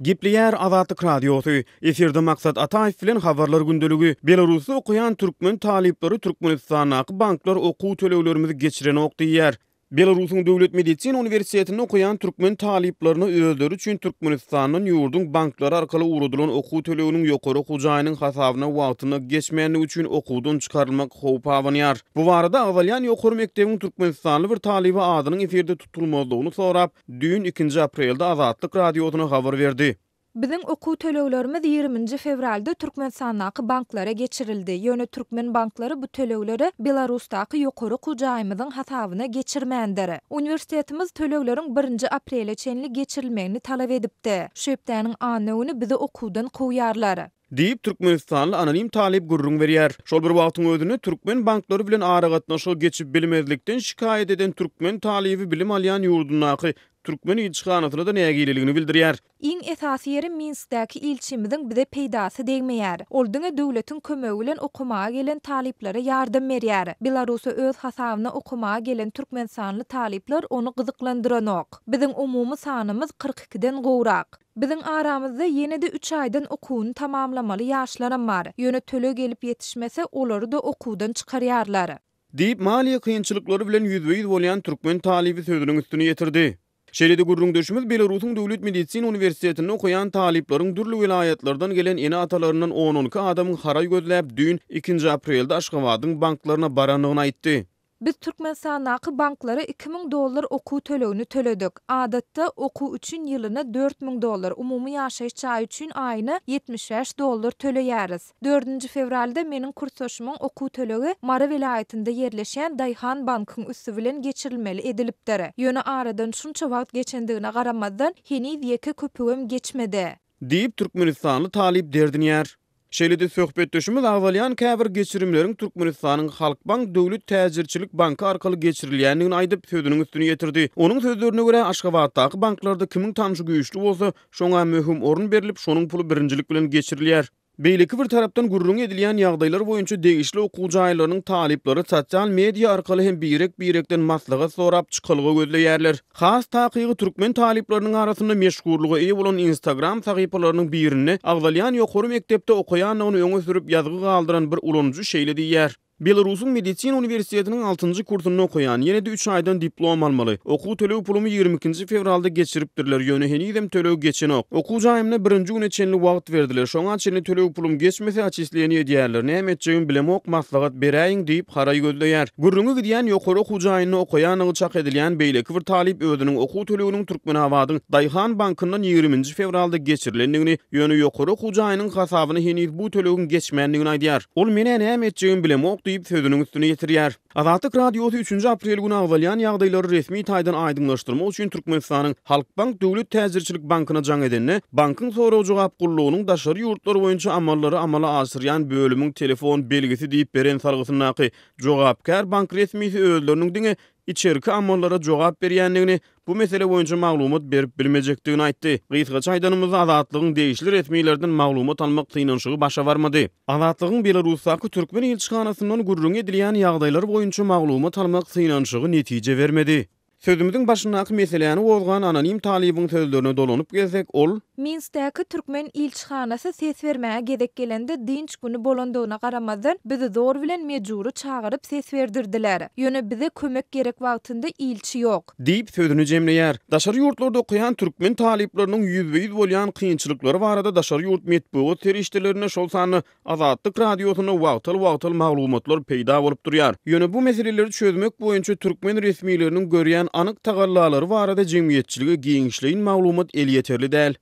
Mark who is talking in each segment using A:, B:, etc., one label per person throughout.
A: Gepleýär Azatlyk radiosu. Eferde maksat Ataýew bilen habarlar gündeligi. Belarusy okuyan türkmen talipleri Türkmenistanaky banklar okuw töleglerimizi geçiren okdiýär. Belarusyň Döwlet Medisina Universitetinde okuyan türkmen taliplerini özleri üçin Türkmenistanyň ýurdun banklary arkaly urudulan okuw töleginiň ýokary hujaýynyň hasabyna wagtyna geçmänligi üçin okuwdan çykarylmak howpy awanýar. Bu barada awalyan ýokary mekdebiň Türkmenistanly bir talibi adynyň eferde tutulmalygyny sorap, dün 2 aprelde Azatlyk radiosyna habar berdi.
B: Bizim okuw töleglerimiz 20 fevralda Türkmenistanaky banklara geçirildi. Ýöne türkmen banklary bu tölegleri Belarusdaky ýokary hujaýymyzyň hasabyna geçirmändir. Universitetimiz tölegleriň 1 aprele çenli geçirilmegini talap edipdi. Şeýpdäniň anyny bizi okuwdan kowýarlar.
A: Diýip Türkmenistanly anonim talip gurrun berýär. Şol bir wagtyň özünde türkmen banklary bilen ara gatnaşyk geçip bilmezlikden şikayet eden türkmen talibi bilim alýan ýurdunaky türkmen ilçihanasyna da nägeýligini bildirýär.
B: Iň esasy ýeri Minskdäki ilçimiziň bize peýdasy degmeýär. Oldyňa döwletiň kömegi bilen okumaga gelen taliplere ýardym berýär. Belarusy öz hasabyna okumaga gelen türkmenistanly talipler onu gyzyklandyranok. Biziň umumy sanymyz 42den gowrak. Biziň aramyzda ýene-de 3 aýdan okuwny tamamlamaly ýaşlarym bar. Ýöne töle gelip ýetişmese olary da okuwdan çykarýarlar.
A: Diýip maliýe kynçylyklary bilen ýüzbeýiz bolýan türkmen talibi sözüniň üstüne ýetirdi. Şeýle-de gurrun döşümüz Belarusyň Döwlet Medisina Universitetinde okuyan talipleriň dürli vilayetlerden gelen ene atalarından 10-12 adamyň haray gözläp dün 2 aprelde Aşgabatyň banklaryna baranygyny aýtdy.
B: Biz Türkmenistanaky banklara $2000 okuw tölegini töledik. Adatda okuw üçin ýylyna $4000, umumy ýaşaýyş çaý üçin aýyna $75 töleýäris. 4 fevralda meniň kursaşymyň okuw tölegi Mara vilayetinde ýerleşen Daýhan bankyň üstü bilen geçirilmeli edilipdir. Ýöne aradan şunça wagt geçendigine garamazdan heniz ýeke köpügem geçmedi.
A: Diýip Türkmenistanly talip derdinýär. Şeýle-de söhbetdeşimiz awalyan käbir geçirimleriň Türkmenistanyň Halkbank Döwlet Täzirçilik Banky arkaly geçirilýändigini aýdyp sözüniň üstüne ýetirdi. Onuň sözlerine görä Aşgabatdaky banklarda kimiň tanşy güýçli bolsa, şoňa möhüm orun berilip, şonuň puly birinjilik bilen geçirilýär. Beýleki bir tarapdan gurrun edilýän ýagdaýlar boýunça degişli okuw jaýlarynyň talipleri sosial media arkaly hem birekden maslahat sorap çykylgy gözleýärler. Has takygy türkmen talipleriniň arasynda meşhurlugy eýe bolan Instagram sahypalarynyň birini awalyan ýokary mekdepde okuýanyny öňe sürüp ýazgy galdyran bir ulanyjy şeýle diýär. Belarusyň Medisina Universitetiniň 6-njy kursyny okuyan, ýene-de 3 aýdan diplom almaly. Okuw tölegi pulumy 22 fevralda geçiripdirler. Ýöne henizem tölegi geçenok. Okuw jaýymyna 1-nji güne çenli wagt berdiler. Şoňa çenli tölegi pulum geçmese açyslyany edýärler. Näme etjegim bilemok, maslahat beräýin diýip haray gözleýär. Gurruňy gidýän ýokary okuw jaýyny okuýanyny çak edilýän beýleki bir talip özüniň okuw töleginiň Türkmenabatyň Daýhan bankyndan 20 fevralda geçirilendigini, ýöne ýokary okuw jaýynyň hasabyna heniz bu tölegin geçmänligini aýdýar. Ol mene näme etjegim bilemok diýip sözüniň üstüne ýetirýär. Azatlyk radiosu 3 aprel günü awalyan ýagdaýlary resmi taýdan aýdynlaşdyrmak üçin Türkmenistanyň Halkbank Döwlet Täzirçilik Bankyna jaň edenine, bankyň soraw jogap gullugynyň daşary ýurtlar boýunça amallary amala asyrýan bölümiň telefon belgisi diýip beren sargysynaky jogapkar bank resmisi özleriniň diňe içerki amallara jogap berýändigini, bu mesele boýunça maglumat berip bilmejekdigini aýtdy. Gysga çaýdanymyzda Azatlygyň degişli resmilerden maglumat almak tynanşygy başa barmady. Azatlygyň Belarusdaky türkmen ilçihanasyndan gurrun edilýän ýagdaýlar boýunça maglumat almak tynanşygy netije bermedi. Sözümüziň başyndaky meseleni bozgan anonim talibiň sözlerine dolanyp gelsek, ol
B: Minskdäki türkmen ilçihanasy ses bermäge gedek gelende dinç güni bolandygyna garamazdan bizi zor bilen mejburi çagyryp ses berdirdiler. Ýöne bize kömek gerek wagtynda ilçi ýok.
A: Diýip sözüni jemleýär. Daşary ýurtlarda okuyan türkmen talipleriniň ýüzbeýiz bolýan kynçylyklary barada daşary ýurt medeniýet terişdelerine şol sany Azatlyk radiosyna wagtal maglumatlar peýda bolup durýar. Ýöne bu meseleleri çözmek boýunça türkmen resmileriniň görýän anyk tagallalary barada jemgyýetçiligi giňişleýin maglumat el ýeterli däl.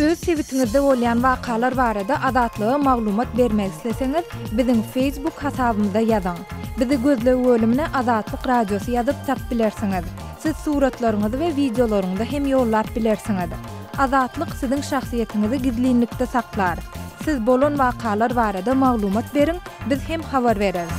B: Öz sewitingizde bolýan wakalar barada Azatlyga maglumat bermek isleseňiz, biziň Facebook hasabymyza ýazyň. Bizi gözlegi bölümine Azatlyk radiosu ýazyp tap bilersiňiz. Siz suratlaryňyzy we videolaryňyzy hem ýollap bilersiňiz. Azatlyk siziň şahsiýetiniňizi gizlinlikde saklar. Siz bolan wakalar barada maglumat beriň, biz hem habar bereriz.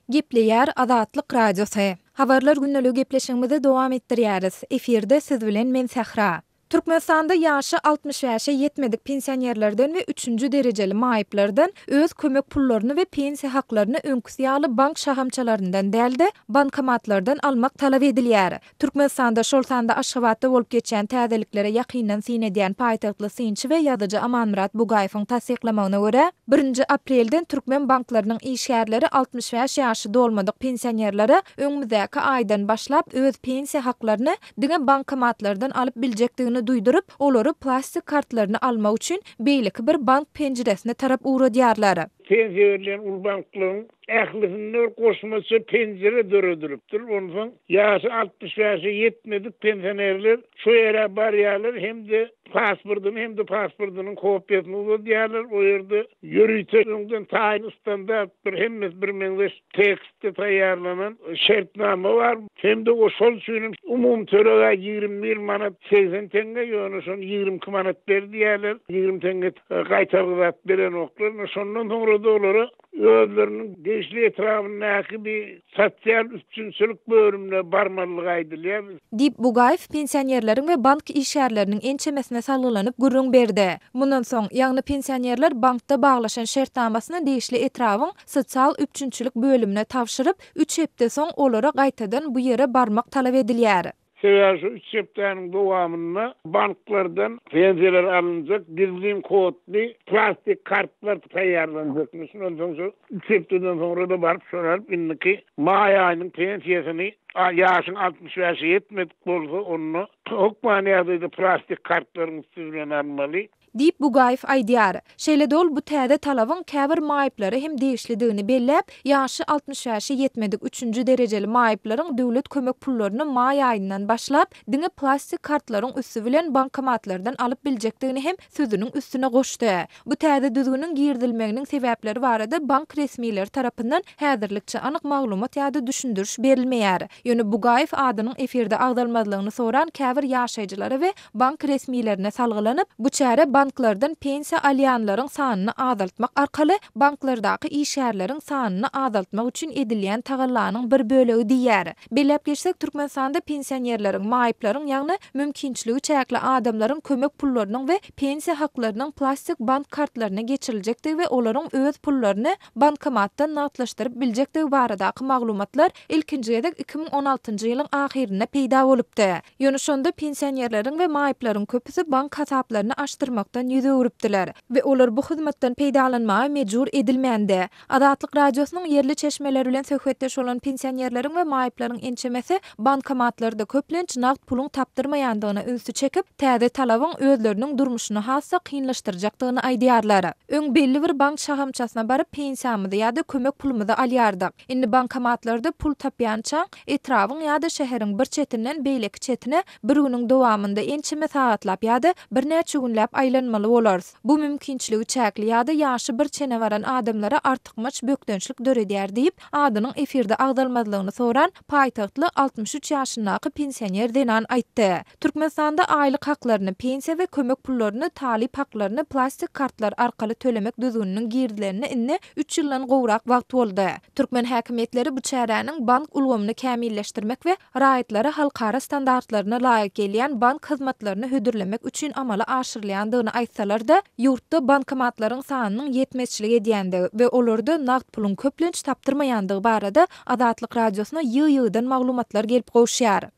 B: Gepleýär Azatlyk radiosu. Habarlar günneligi gepleşigimizi dowam etdirýäris. Eferde siz bilen men Sahra. Türkmenistanda ýaşy 60 ýaşa ýetmedik pensionerlerden we 3-nji derejeli maýyplardan öz kömek pullaryny we pensiýa haklaryny öňküsýaly bank şahamçalaryndan däldi, bankomatlardan almak talap edilýär. Türkmenistanda şol sanda Aşgabatda bolup geçen täzeliklere ýakyndan sinedýän paýtagtly synçy we ýazyjy Amanmurat Bugaýewiň tasdiklamagyna görä, 1 aprelden türkmen banklarynyň işgärleri 60 ýaşy dolmadyk pensionerlere öňümüzdäki aýdan başlap öz pensiýa haklaryny diňe bankomatlardan alyp biljekdigini duydurup, olary plastik kartlaryny almak üçin beýleki bir bank penjiresine tarap uğradýarlar.
C: Pensiýerlerin ulbanklaryň ählisinde goşmasy penjere döredilipdir. Ondan ýaşy 60 ýaşa ýetmedik pensionerler şu ýere barýarlar hemde pasportynyň kopýasyny uludýarlar. O ýerde ýörüýtünden taýyn standart bir hemmes bir meňzeş tekstde taýýarlanan şertnama bar. Hemde o şol üçin umum törege 21 manat 80 tenge ýöne şon 22 manat berdiýärler. 20 tenge gaýtargyp beren oklar. Şondan soňra da olary özleriniň gençlik etrafyndaky bir sosial üçinçilik bölümine barmalyk aýdylýar.
B: Dip Bugaýew pensionerleriň we bank işgärleriniň ençemesine salgylanyp gurrun berdi. Mundan soň ýagny pensionerler bankda baglaşan şertnamasyny deýişli etrawyň sosial üçinçilik bölümine tawşyryp 3 hepde soň olara gaýtadan bu ýere barmak talap edilýär.
C: Sebäbi şu 3 hepdeniň dowamynda banklardan pensiýalar alınjak, gizlim kodly plastik kartlar taýýarlanjak. Ondan soň 3 hepdeden soňra da baryp soraryp indiki maý aýynyň pensiýasyny ýaşyň 60 ýaşa ýetmedik bolsa onu hukmaniyada plastik kartlaryň üstüne almaly.
B: Dip Bugaýew aýdýar. Şeýledol bu täze talabyň käbir maýyplary hem deýişlidigini belläp, ýaşy 60 ýaşa ýetmedik 3-nji derejeli maýyplaryň döwlet kömek pullaryny maý aýyndan başlap, diňe plastik kartlaryň üstü bilen bankomatlardan alyp biljekdigini hem sözüniň üstüne goşdy. Bu täze düzgünüň girdilmeginiň sebäpleri barada bank resmiýetleri tarapyndan häzirlikçe anyk maglumat ýa-da düşündiriş berilmeýär. Ýöne Bugaýew adynyň efirde agdalmadygyny soran käbir ýaşaýjylary we bank resmiýetlerine salgylanyp, bu çäre banklardan pensiya alýanlaryň sanyny azaltmak arkaly banklardaky işgärleriň sanyny azaltmak üçin edilýän tagallanyň bir bölegi diýär. Belläp geçsek Türkmenistanda pensionerleriň, maýyplaryň ýagny mümkinçiligi çäkli adamlaryň kömek pullarynyň we pensiya haklarynyň plastik bank kartlaryna geçiriljekdigi we olaryň öz pullaryny bankomatdan nagdlaşdyryp biljekdigi baradaky maglumatlar ilkinji gedek 2016-njy ýylyň ahirine peýda bolupdy. Ýöne şonda pensionerleriň we maýyplaryň köpüsi bank hasaplaryny açdyrmakdan ýüze urupdylar we olar bu hyzmatdan peýdalanmagy mejbur edilmände. Adatlyk radiosynyň yerli çeşmeleri bilen söhbetdeş bolan pensionerleriň we maýyplaryň ençemesi bankomatlarda köplenç nagd puluň tapdyrmaýandygyna ünsü çekip, täze talabyň özleriniň durmuşyny hassa kynlaşdyrjakdygyny aýdýarlar. Öň belli bir bank şahamçasyna baryp pensiýamyzy ýa-da kömek pulumuzy alýardyk. Indi bankomatlarda pul tapýança etrawyň ýa-da şäheriň bir çetinden beýleki çetine bir günüň dowamynda ençeme sagatlap ýa-da bir näçe günläp aýlanmaly bolars. Bu mümkinçiligi çäkli ýa-da ýaşy bir çene baran adamlara artykmaç bökdönçlik döredýär diýip adynyň efirde agdalmadygyny soran paýtagtly 63 ýaşyndaky pensioner denan aýtdy. Türkmenistanda aýlyk haklaryny, pensiýa we kömek pullaryny, talip haklaryny plastik kartlar arkaly tölemek düzgünüň girdilerini inni 3 ýyldan gowrak wagt boldy. Türkmen häkimetleri bu çäräniň bank ulgamyny kämilleşdirmek we raýatlary halkara standartlaryna laýyk gelýän bank hyzmatlaryny hödürlemek üçin amala aşyrylýandygyny aýtsalar-da, ýurtda bankomatlaryň sanynyň ýetmezçilik edýändigi we olarda nagd pulun köplenç tapdyrmaýandygy barada Adatlyk radiosyna ýygy-ýygydan maglumatlar gelip gowşýar.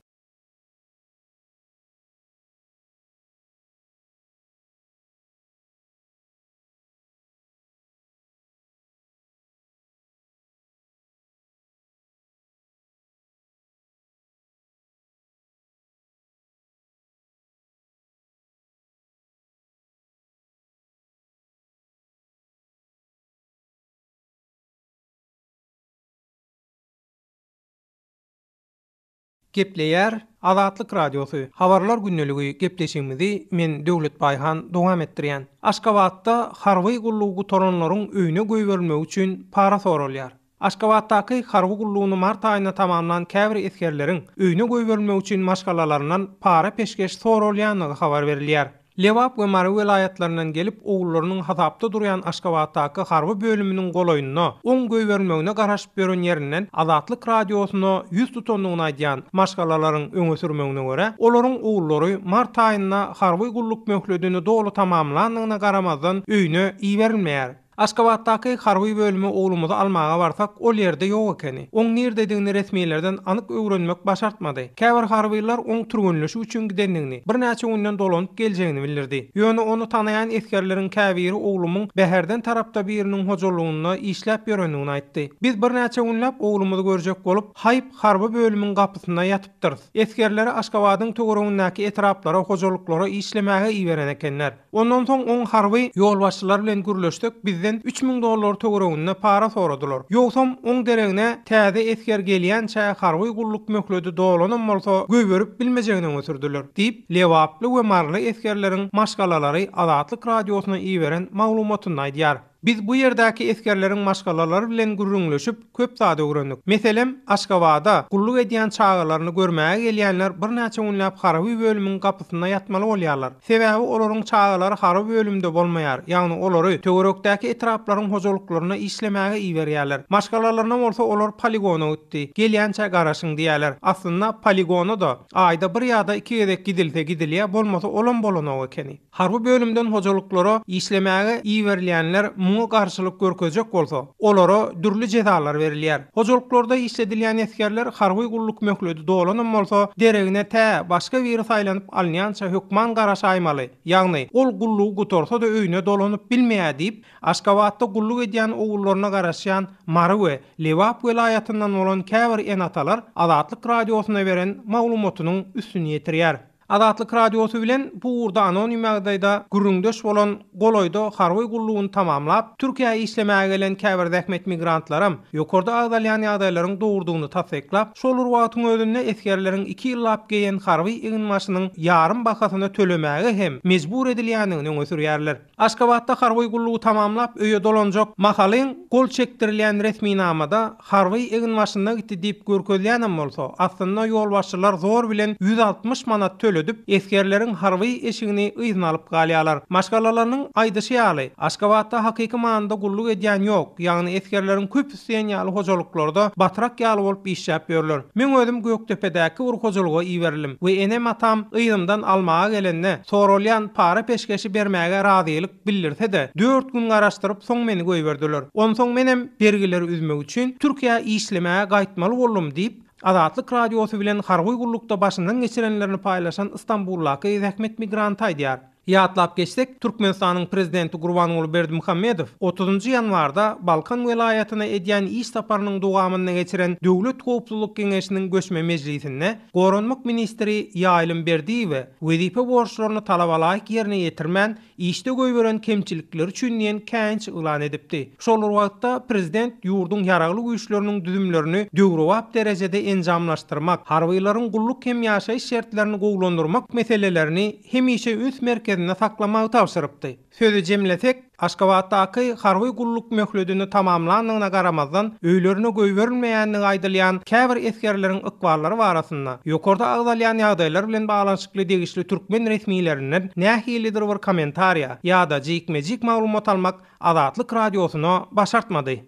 D: Gepleýär Adatlyk radiosu. Habarlar günneligi gepleşigimizi men Döwlet Baýhan dowam etdirýän. Aşgabatda harwy gullugy toranlaryň öýüne goýbermek üçin para soralýar. Aşgabatdaky harwy gullugyny mart aýyna tamamlanan käbir eskerleriň öýüne goýbermek üçin maşgalalaryndan para peşkeş soralýanyny habar berilýär. Lewap we Mary vilayatlarynyň gelip oğullarynyň hasapda durýan Aşgabatdaky harby bölüminiň goloýunyna, oň göýbermegine garaşyp beren ýerinden Azatlyk radiosyna 100 tutanlygyny aýdýan maşgalalaryň öňe sürmegine görä, olaryň oğullary mart aýyna harby gulluk möhledini dogly tamamlandygyna garamazdan öýüne iýerilmeýär. Aşgabatdaky harby bölümi oğlumuzy almaga barsak, ol ýerde ýok ekeni. Oň nerdedigini resmiýetlerden anyk öwrenmek başartmady. Käbir harbylar oň türgünleşi üçin gidenligini, bir näçe günden dolanyp geljegini bildirdi. Ýöne onu tanaýan eskerleriň käbiri oğlumyň Bäherden tarapda biriniň hojalygyna işläp ýörendigini aýtdy. Biz bir näçe günläp oğlumuzy görjek bolup, haýyp harby bölümiň gapysyna ýatypdyr. Eskerleri Aşgabatyň töweregindäki etraplara, hojalyklara işlemäge iýeren ekenler. Ondan soň oň harby ýolbaşçylar bilen gürleşdik. Biz $3000 töweregine para soradylar. Ýogsam oň deregine täze esker gelýänçä harby gulluk möhledi dolanan bolsa göýberip bilmejegini götürdiler. Diýip Lewaply we Marly eskerleriň maşgalalary Azatlyk radiosyna iýeren maglumatyny aýdýar. Biz bu ýerdäki eskerleriň maşgalalary bilen gürrüňleşip köp zady öwrendik. Meselem, Aşgabada gulluk edýän çağalaryny görmäge gelýänler bir näçe günläp harby bölümiň gapysyna ýatmaly bolýarlar. Sebäbi olaryň çağalary harby bölümde bolmaýar, ýagny olary töwerekdäki etraplaryň hojalyklaryna işlemäge iýerýärler. Maşgalalaryna bolsa olar poligona gitdi. Gelýänçä garaşyň diýerler. Aslynda poligona da aýda bir ýa-da 2 gezek gidilse gidilýär, bolmasa olan bolana ekeni. Harby bölümden hojalyklara işlemäge iýerilýänler muňa garşylyk görkezek bolsa, olara dürli jezalar berilýär. Hojalyklarda işledilýän eskerler harby gulluk möhledi dolanan bolsa, deregine başga bir saýlanyp alýança hökman garaş aýmaly. Ýagny ol gullugy gutorsa da öýüne dolanyp bilmeýär diýip, Aşgabatda gulluk edýän oğullaryna garaşýan Mary we Lewap vilayatyndan bolan käbir enatalar Azatlyk radiosyna beren maglumatynyň üstüne ýetirýär. Azatlyk radiosu bilen bu urda anonim ýagdaýda gürrüňdeş bolan goloýda harby gullugyny tamamlap, Türkiýe işlemäge gelen käbir zähmet migrantlaram ýokarda agdalýan ýagdaýlaryň dogurdugyny tasdiklap, şol urwatyň özünde eskerleriň 2 ýyllap geýen harby iňmaşynyň ýarym bakasyny tölemäge hem mejbur edilýändigini öňe sürýärler. Aşgabatda harby gullugy tamamlap öýe dolanjak mahalyň gol çekdirilýän resmiýetnamada harby iňmaşyna gitdi diýip görkezlýän bolsa, aslynda ýolbaşçylar zor bilen 160 manat edip eskerleriň harby eşigini ýyzyn alyp galýarlar. Maşgalalarynyň aýdyşy ýaly, Aşgabatda hakyky manada gulluk edýän ýok, ýagny eskerleriň köp üstän ýaly hojalyklarda batrak ýaly bolup işläp ýörler. Men özüm Göktepe'däki bir hojalyga iýerildim we enem atam ýyzymdan almaga gelende soralýan para peşkeşi bermäge razylyk bildirse-de 4 gün garaşdyryp soň meni goýberdiler. Onsoň menem bergileri üzmek üçin Türkiýe işlemäge gaýtmaly boldum diýip Azatlyk radiosu bilen harby gullukda başyndan geçirenlerini paýlaşan İstanbuldaky zähmet migrant aýdýar. Ýatlap geçsek, Türkmenistanyň prezidenti Gurbanuly Berdimuhammedow 30 ýanwarda Balkan welaýatyna edýän iş saparynyň dowamyny geçiren Döwlet Gowpsuzlyk Geňeşiniň göçme mejlisinde Goranmak ministri Ýaýlym Berdiýew wezipe borçlaryny talap alaýyk ýerine ýetirmän işde göýberen kemçilikler üçin ýen känç ulan edipdi. Şol wagtda prezident ýurdun ýaragly güýçleriniň düzümlerini döwrewap derejede enjamlaşdyrmak, harbylaryň gulluk hem ýaşaýyş şertlerini gowlandyrmak meselelerini hemişe üns merkezine saklamagy tapşyrypdy. Sözü jemlesek, Aşgabatdaky harby gulluk möhledini tamamlandygyna garamazdan öýlerine göýberilmeýändigi aýdylýan käbir eskerleriň ykballary barasynda ýokarda agdalýan ýagdaýlar bilen baglanyşykly degişli türkmen resmiýetlerinden nähilidir bir kommentariýa ýa-da jikmejik maglumat almak Azatlyk radiosyna başartmady.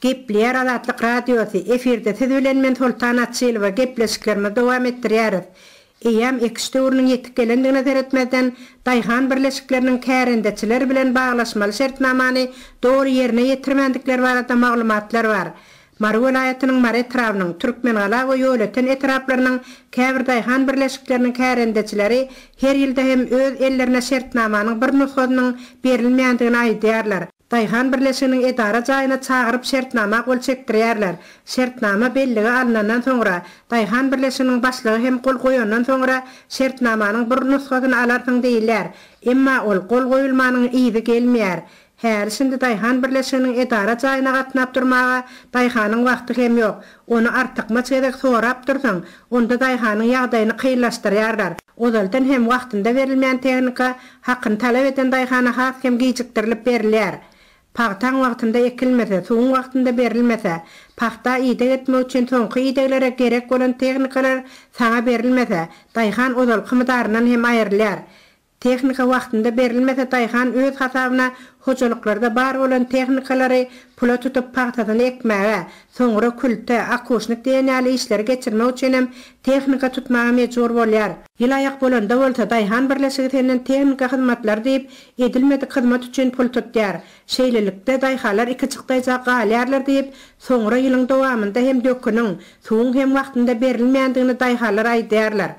E: Gepler Azatlyk radiosu efirde siz bilen men Sultan Atçylywa gepleşiklerine dowam etdirýäris. Eýem ekstörüniň ýetip gelendigine seretmeden daýhan birleşikleriniň kärendeçiler bilen baglaşmaly şertnamany dogry ýerine ýetirmendikleri barada maglumatlar bar. Mary vilayatynyň Mary etrabynyň Türkmengaly we ýöleten etraplarynyň käbir daýhan birleşikleriniň kärendeçileri her ýylda hem öz ellerine şertnamanyň bir nusgasynyň berilmeýändigini aýdýarlar. Daýhan birleşiginiň edara jaýyna çagyryp şertnama gol çekdirýärler. Şertnama belligi alynandan soňra, daýhan birleşiginiň başlygy hem gol goýandan soňra şertnamanyň bir nusgasyny alarsyň diýiller. Emma ol gol goýulmanyň iýdi gelmeýär. Her şimdi daýhan birleşiginiň edara jaýyna gatnap durmaga daýhanyň wagty hem ýok. Onu artykma çedek sorap dursaň, onda daýhanyň ýagdaýyny kynlaşdyrýarlar. Odaldan hem wagtynda berilmeýän tehnika hakyny talap eden daýhana has hem giýjikdirilip berilýär. Paxtan wagtynda ekilmese, suwun wagtynda berilmese, paxta ide etmek üçin soňky ideglere gerek bolan texnikalar sana berilmese, daýhan ozalky mydaryndan hem aýrylýar. Texnika wagtynda berilmese daýhan öz hasabyna hojalyklarda bar bolan texnikalary pula tutup paxtadan ekmäge, soňra külte, akoşnik diýenäli işler geçirmek üçin hem texnika tutmagy mejbur bolýar. Ýylaýak bolanda bolsa daýhan birleşiginiň texnika hyzmatlar diýip edilmedik hyzmat üçin pul tutýar. Şeýlelikde daýhalar iki çykdaýjak galýarlar diýip soňra ýylyň dowamynda hem döküniň, suwun hem wagtynda berilmeýändigini daýhalar aýdýarlar.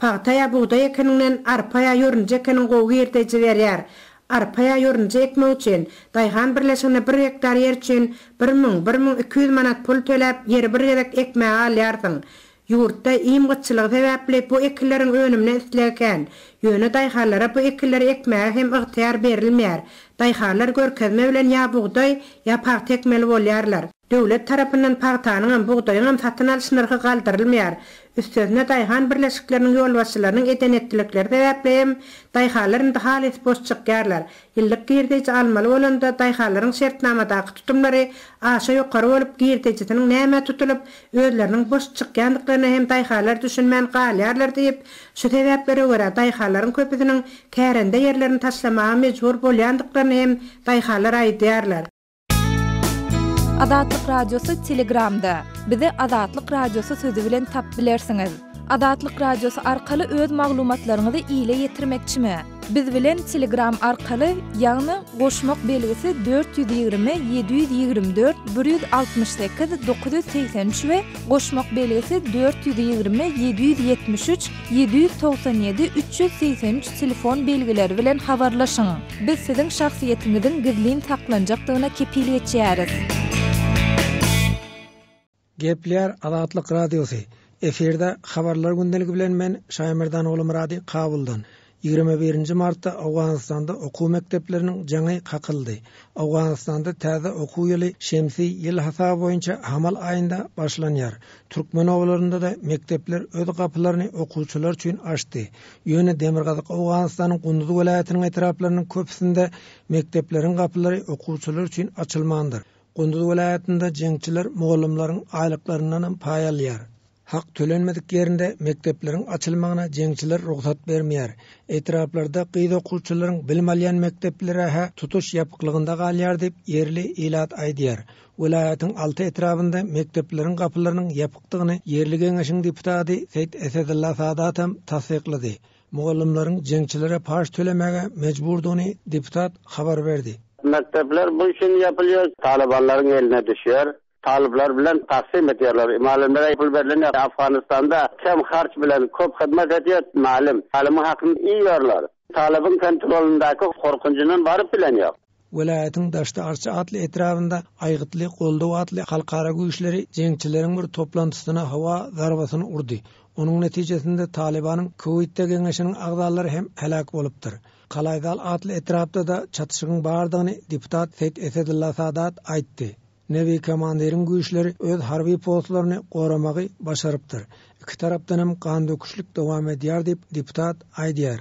E: Paxtaya buğday ekeninden arpaya yorunca ekeniň gowy ýerde berýär. Arpaya yorunca ekmek üçin daýhan birleşigine 1 hektar ýer üçin 1000-1200 manat pul töläp ýeri bir gerek ekmäge alýardyň. Ýurtda iýimgyçylyk sebäpli bu ekilleriň önümine isleýän. Ýöne daýhalara bu ekilleri ekmäge hem ygtyýar berilmeýär. Daýhalar görkezme bilen ýa buğday ýa paxta ekmeli bolýarlar. Döwlet tarapyndan paxtanyň buğdaýyň satyn alyş narxy galdyrylmaýar. Üstüne daýhan birleşikleriniň ýolbaşçylarynyň edenetlikleri sebäpli daýhalaryň hal et boş çykýarlar. Ýyllyk girdeji almaly bolanda daýhalaryň şertnamadaky tutumlary aşa ýokary bolup girdejiniň näme tutulup özleriniň boş çykýandyklaryny hem daýhalar düşünmän galýarlar diýip şu sebäplere görä daýhalaryň köpüsiniň kärende ýerlerini taşlamaga mejbur bolýandyklaryny hem daýhalar aýdýarlar.
B: Adatlyk radiosu Telegramda. Bizi Adatlyk radiosu sözü bilen tap bilersiňiz. Adatlyk radiosu arkaly öz maglumatlaryňyzy ýyle ýetirmekçimi? Biz bilen Telegram arkaly ýagny goşmak belgisi 420 724 168 983 we goşmak belgisi 420 773 797 383 telefon belgileri bilen habarlaşyň. Biz siziň şahsiýetiňiziň gizlin saklanjakdygyna kepiliyet edýäris.
D: Gepler Adatlyk radiosu. Eferde habarlar gündeligi bilen men Şaýmyrdan oğlum Murady Kabuldan. 21 martda Awganistanda okuw mekdepleriniň jaňy kakyldy. Awganistanda täze okuw ýyly şemsi ýyl hasabı boýunça hamal aýynda başlanýar. Türkmen owlarynda da mektepler öz gapylaryny okuwçylar üçin açdy. Ýöne Demirgazyk Awganistanyň Gunduz welaýatynyň etraplarynyň köpüsinde mektepleriň gapylary okuwçylar üçin açylmandyr. Gunduz welaýatynda jeňçiler mugallimlaryň aýlyklaryndan pay alýar. Hak tölenmedik yerinde mekteplerin açılmagyna jeňçiler ruhsat bermeýär. Etraplarda gyýda okuwçylaryň bilim alýan mekteplere tutuş ýapyklygynda galýar diýip yerli ilat aýdýar. Welaýatyň 6 etrapynda mekteplerin gapylarynyň ýapykdygyny yerli geňeşiň deputaty Seyit Esedulla Sadat hem tasdiqlady. Mugallimlaryň jeňçilere paş tölemege mejburdygyny deputat habar berdi.
F: Mektepler bu işin yapılıyor. Talibanların eline düşüyor. Talipler bilen taksim ediyorlar. Malimlere pul verileniyor. Afganistan'da kem harç bilen köp hizmet ediyor malim. Talimin hakkını yiyorlar. Talibin kontrolündeki korkuncunun varıp bilen yok.
D: Welaýatyň Daşdy Arça atly etrafynda aýgytly goldaw atly halkara güýçleri jeňçileriň bir toplantysyna hawa zarbasyny urdy. Onuň netijesinde Talibanyň Kuwitde geňeşiniň agdalary hem helak bolupdyr. Kalaýdal atly etrafda da çatışygyň bardygyny deputat Seyit Esedulla Sadat aýtdy. Nevi komanderiň güýçleri öz harby postlaryny goramagy başarypdyr. İki tarapdan hem kan döküşlik dowam edýär diýip deputat aýdýar.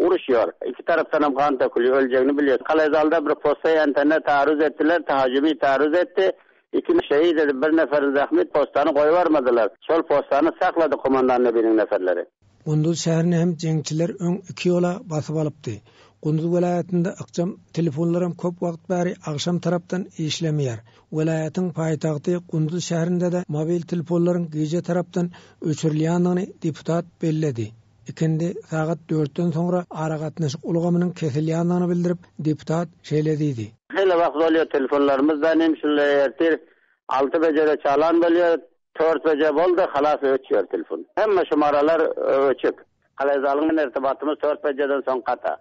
F: Uruşuyor. İki taraftan hem kan dökülüyor, öleceğini biliyor. Kalaydal'da bir postaya antenne taarruz ettiler, tahajümi taarruz etti. İki şehit edip bir nefer zahmet postanı koyuvarmadılar. Şol postanı sakladı komandan nebinin neferleri.
D: Gunduz şäherini hem jeňçiler öň iki ýola basyp alypdy. Gunduz welaýatynda ykjam telefonlar hem köp wagt bäri agşam tarapdan işlemeýär. Welaýatyň paýtagty Gunduz şäherinde de mobil telefonlaryň gece tarapdan öçürilýändigini deputat belledi. İkindi saat 4'ten sonra ara gatnaşyk ulgamynyň kesilýändigini bildirip deputat şeýlediydi.
F: Hele wagt bolýar telefonlarymyzdan hem şuleýär 6 becere çalan bolýar. 4 bece boldy, halas öçüyor telefon. Hemme şumaralar öçük. Kalaýdalyň irtibatymyz 4 beceden soň gata.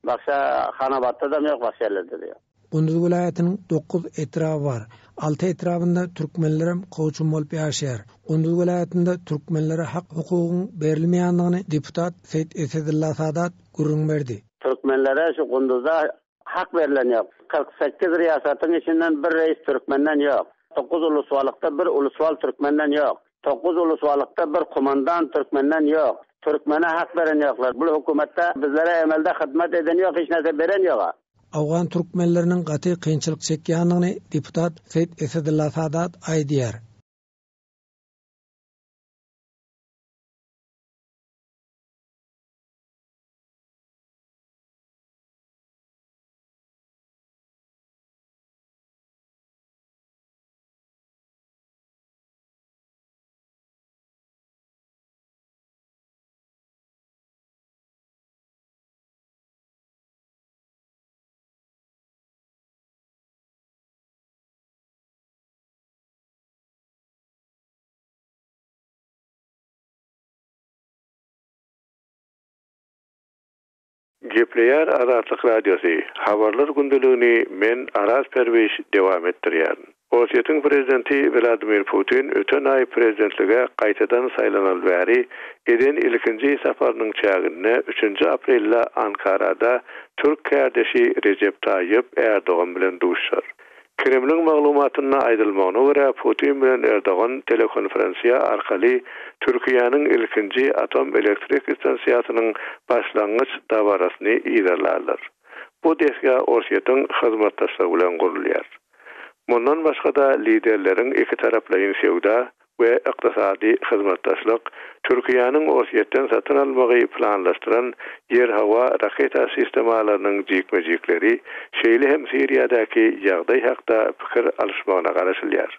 F: Başga hanabatda da ýok, başga ýerlerde de ýok.
D: Gunduz welaýatynyň 9 etrafy var. 6 etrafynda türkmenler hem goýçum bolup ýaşaýar. Gunduz welaýatynda türkmenlere hak hukugyň berilmeýändigini deputat Seyit Esedulla Sadat gurrun berdi.
F: Türkmenlere şu Gunduzda hak berilen ýok. 48 riýasatyň içinden bir reis türkmenden ýok. 9 uluswalıkta bir uluswal türkmenden ýok. 9 uluswalıkta bir komandan türkmenden ýok. Türkmene hak beren ýoklar. Bu hökümetde bizlere emelde hyzmat eden ýok, hiç näse beren ýok.
G: Awgan türkmenlerinin gaty kynçylyk çekýändigini deputat Seyit Esedulla Sadat aýdýar.
H: Gepleýär Azatlyk Radiosu. Habarlar gündeliğini men Araz Perweş dewam etdirýär. Russiýanyň prezidenti Vladimir Putin öten ay prezidentlige gaýtadan saýlanan bäri eden ilkinji safarynyň çägine 3 aprelde Ankara'da Türk kardeşi Recep Tayyip Erdoğan bilen duşar. Kremlin maglumatyna aýdylmagyna görä Putin bilen Erdoğan telekonferensiýa arkaly Türkiýanyň ilkinji atom elektrik stansiýasynyň başlangyç dabarasyny ýerlerler. Bu desga Russiýanyň hyzmatdaşlygy bilen gurulýar. Mundan başga da liderleriň iki taraplaryň sewda we ykdysady hyzmatdaşlyk Türkiýanyň Russiýadan satyn almagy planlaşdyran yer-hawa raketa sistemalarynyň jikmejikleri şeýle hem Siriýadaky ýagdaý hakda pikir alışmagyna garaşylýar.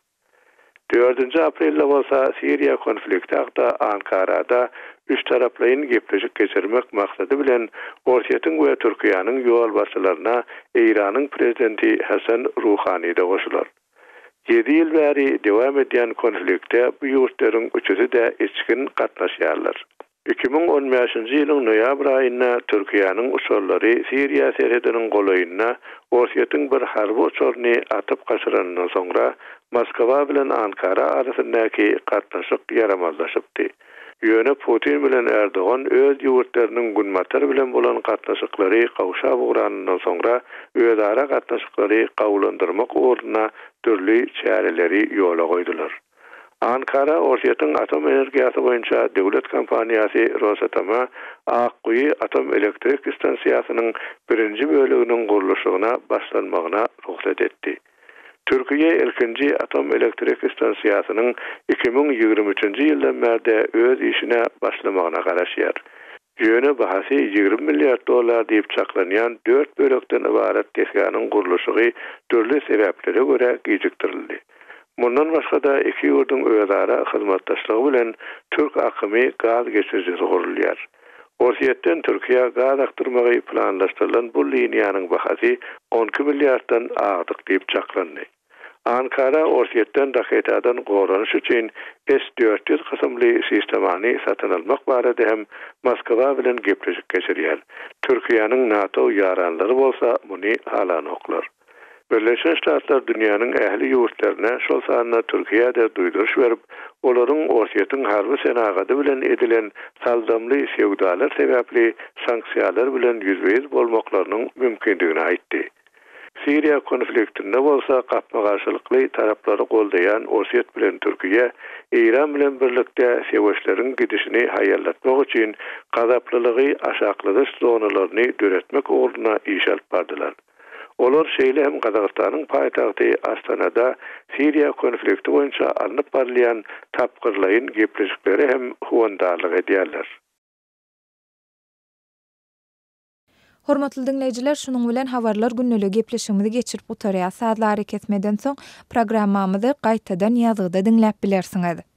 H: 4 aprelde bolsa Siriýa konflikti hakda Ankara'da üç taraplaryň gepleşik geçirmek maksady bilen Russiýanyň we Türkiýanyň ýol başçylaryna Iranyň prezidenti Hasan Ruhani da goşular. 7 ýyl bäri dewam edýän konfliktde bu ýurtlaryň üçüsi de içkin gatnaşýarlar. 2015-nji ýylyň noýabr aýynda Türkiýanyň uçurlary Siriýa serhediniň golaýyna Russiýanyň bir harby uçuryny atyp gaçyrandan soňra Moskwa bilen Ankara arasyndaky gatnaşyk yaramazlaşypdy. Ýöne Putin bilen Erdoğan öz ýurtlarynyň günmatar bilen bolan gatnaşyklary gawşa bugranyndan soňra özara gatnaşyklary gawlandyrmak orduna türli çäreleri ýola goýdular. Ankara Russiýanyň atom energiýasy boýunça döwlet kompaniýasy Rosatom'a Akkuý atom elektrik stansiýasynyň birinji böleginiň gurulşygyna başlanmagyna ruhsat etdi. Türkiye ilkinji atom elektrik stansiýasynyň 2023-nji ýyldan bäri öz işine başlamagyna garaşýar. Ýöne bahasy $20 milliard diýip çaklanýan 4 bölekden ibaret desganyň gurulşygy türli sebeplere görä geciktirildi. Mundan başga da iki ýurduň özara hyzmatdaşlygy bilen Türk akymy gaz geçirjisi gurulýar. Russiýadan Türkiýe gaz aktyrmagy planlaşdyrylan bu liniýanyň bahasy 12 milliarddan agdyk diýip çaklandy. Ankara Russiýadan raketadan goranyş üçin S-400 hysymly sistemany satyn almak barada hem Moskwa bilen gepleşik geçirýär. Türkiýanyň NATO ýaranlary bolsa muny halan oklar. Birleşen Ştatlar dünýäniň ähli ýurtlaryna şol sanyna Türkiýede duýduruş berip, olaryň Russiýanyň harby senagady bilen edilen saldamly sewdalar sebäpli sanksiýalar bilen ýüzbeýiz bolmaklarynyň mümkindigini aýtdy. Siriýa konfliktinde bolsa gapma garşylykly taraplary goldaýan Russiýa bilen Türkiýe Iran bilen birlikde seweşleriň gidişini haýallatmak üçin gazaplylygy aşakladyş zonalaryny döretmek orduna iş alyp bardylar. Olar şeýle hem Gazagystanyň paýtagty Astanada Siriýa konflikti boýunça alınıp barlayan tapgyrlaryň gepleşikleri hem huwandarlyk edýärler.
B: Hormatly dinleýijiler, şunuň bilen habarlar günneligi gepleşigimizi geçirip utarýar. Saatlary kesmeden soň programmamyzy gaýtadan ýazgyda dinläp bilersiňiz.